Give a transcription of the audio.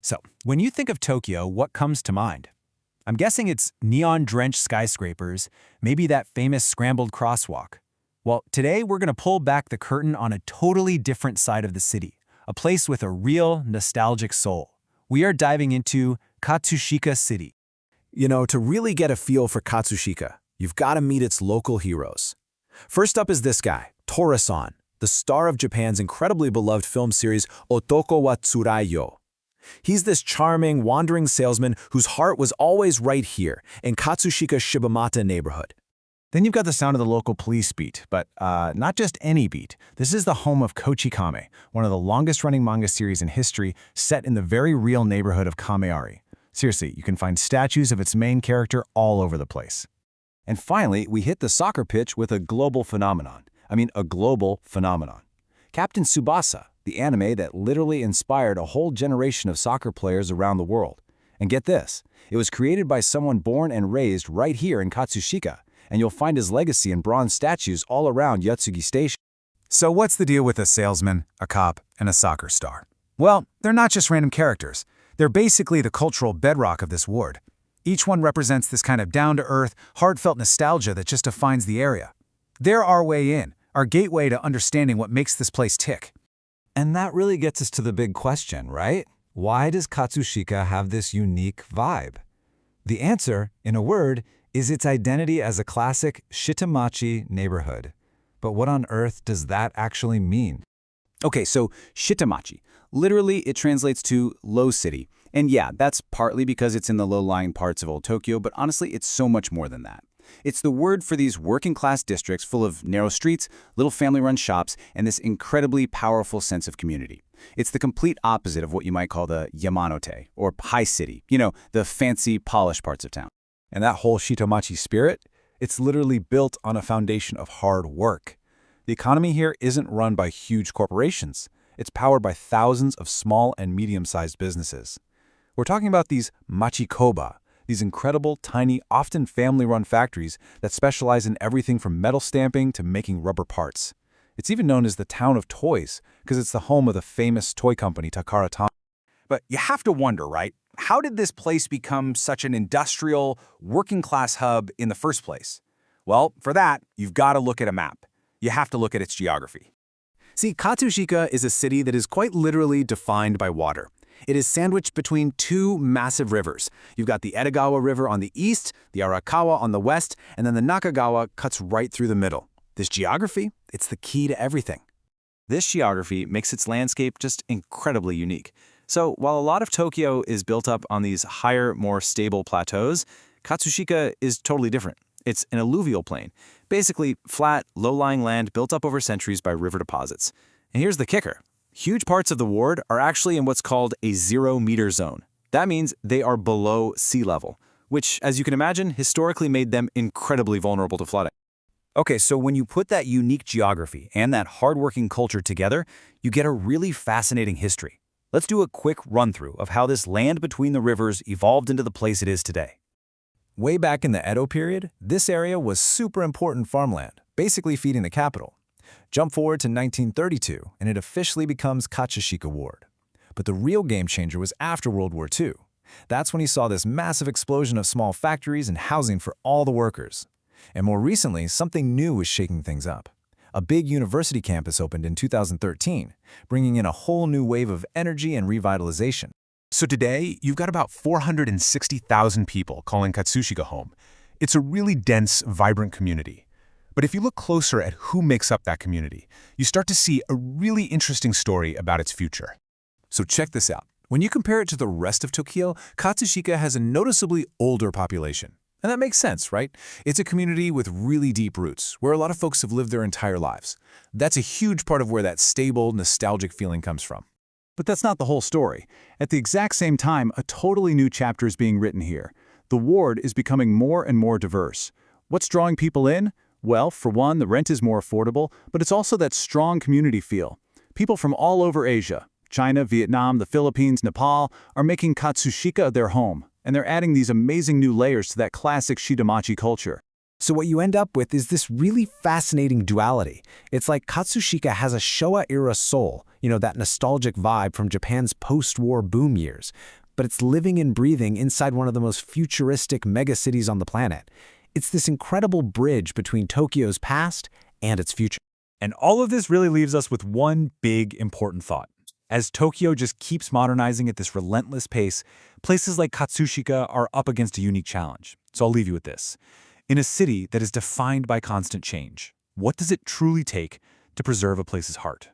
So, when you think of Tokyo, what comes to mind? I'm guessing it's neon-drenched skyscrapers, maybe that famous scrambled crosswalk. Well, today we're going to pull back the curtain on a totally different side of the city, a place with a real nostalgic soul. We are diving into Katsushika City. To really get a feel for Katsushika, you've got to meet its local heroes. First up is this guy, Tora-san, the star of Japan's incredibly beloved film series Otoko wa Tsurai yo. He's this charming, wandering salesman whose heart was always right here in Katsushika's Shibamata neighborhood. Then you've got the sound of the local police beat, but not just any beat. This is the home of Kochikame, one of the longest-running manga series in history, set in the very real neighborhood of Kameari. Seriously, you can find statues of its main character all over the place. And finally, we hit the soccer pitch with a global phenomenon. A global phenomenon. Captain Tsubasa, the anime that literally inspired a whole generation of soccer players around the world. And get this, it was created by someone born and raised right here in Katsushika, and you'll find his legacy in bronze statues all around Yotsugi Station. So what's the deal with a salesman, a cop, and a soccer star? Well, they're not just random characters. They're basically the cultural bedrock of this ward. Each one represents this kind of down-to-earth, heartfelt nostalgia that just defines the area. They're our way in, our gateway to understanding what makes this place tick. And that really gets us to the big question, right? Why does Katsushika have this unique vibe? The answer, in a word, is its identity as a classic Shitamachi neighborhood. But what on earth does that actually mean? Okay, so Shitamachi. Literally, it translates to low city. And yeah, that's partly because it's in the low-lying parts of Old Tokyo, but honestly, it's so much more than that. It's the word for these working-class districts full of narrow streets, little family-run shops, and this incredibly powerful sense of community. It's the complete opposite of what you might call the Yamanote, or high city, the fancy, polished parts of town. And that whole Shitamachi spirit, it's literally built on a foundation of hard work. The economy here isn't run by huge corporations. It's powered by thousands of small and medium-sized businesses. We're talking about these machikoba, these incredible, tiny, often family-run factories that specialize in everything from metal stamping to making rubber parts. It's even known as the town of toys, because it's the home of the famous toy company Takara Tomy. But you have to wonder, right? How did this place become such an industrial, working-class hub in the first place? Well, for that, you've got to look at a map. You have to look at its geography. See, Katsushika is a city that is quite literally defined by water. It is sandwiched between two massive rivers. You've got the Etagawa River on the east, the Arakawa on the west, and then the Nakagawa cuts right through the middle. This geography, it's the key to everything. This geography makes its landscape just incredibly unique. So while a lot of Tokyo is built up on these higher, more stable plateaus, Katsushika is totally different. It's an alluvial plain, basically flat, low-lying land built up over centuries by river deposits. And here's the kicker. Huge parts of the ward are actually in what's called a 0-meter zone. That means they are below sea level, which, as you can imagine, historically made them incredibly vulnerable to flooding. Okay, so when you put that unique geography and that hardworking culture together, you get a really fascinating history. Let's do a quick run-through of how this land between the rivers evolved into the place it is today. Way back in the Edo period, this area was super important farmland, basically feeding the capital. Jump forward to 1932, and it officially becomes Katsushika Ward. But the real game changer was after World War II. That's when he saw this massive explosion of small factories and housing for all the workers. And more recently, something new was shaking things up. A big university campus opened in 2013, bringing in a whole new wave of energy and revitalization. So today, you've got about 460,000 people calling Katsushika home. It's a really dense, vibrant community. But if you look closer at who makes up that community, you start to see a really interesting story about its future. So check this out. When you compare it to the rest of Tokyo, Katsushika has a noticeably older population. And that makes sense, right? It's a community with really deep roots, where a lot of folks have lived their entire lives. That's a huge part of where that stable, nostalgic feeling comes from. But that's not the whole story. At the exact same time, a totally new chapter is being written here. The ward is becoming more and more diverse. What's drawing people in? Well, for one, the rent is more affordable, but it's also that strong community feel. People from all over Asia, China, Vietnam, the Philippines, Nepal, are making Katsushika their home, and they're adding these amazing new layers to that classic Shitamachi culture. So what you end up with is this really fascinating duality. It's like Katsushika has a Showa-era soul, that nostalgic vibe from Japan's post-war boom years, but it's living and breathing inside one of the most futuristic megacities on the planet. It's this incredible bridge between Tokyo's past and its future. And all of this really leaves us with one big important thought. As Tokyo just keeps modernizing at this relentless pace, places like Katsushika are up against a unique challenge. So I'll leave you with this. In a city that is defined by constant change, what does it truly take to preserve a place's heart?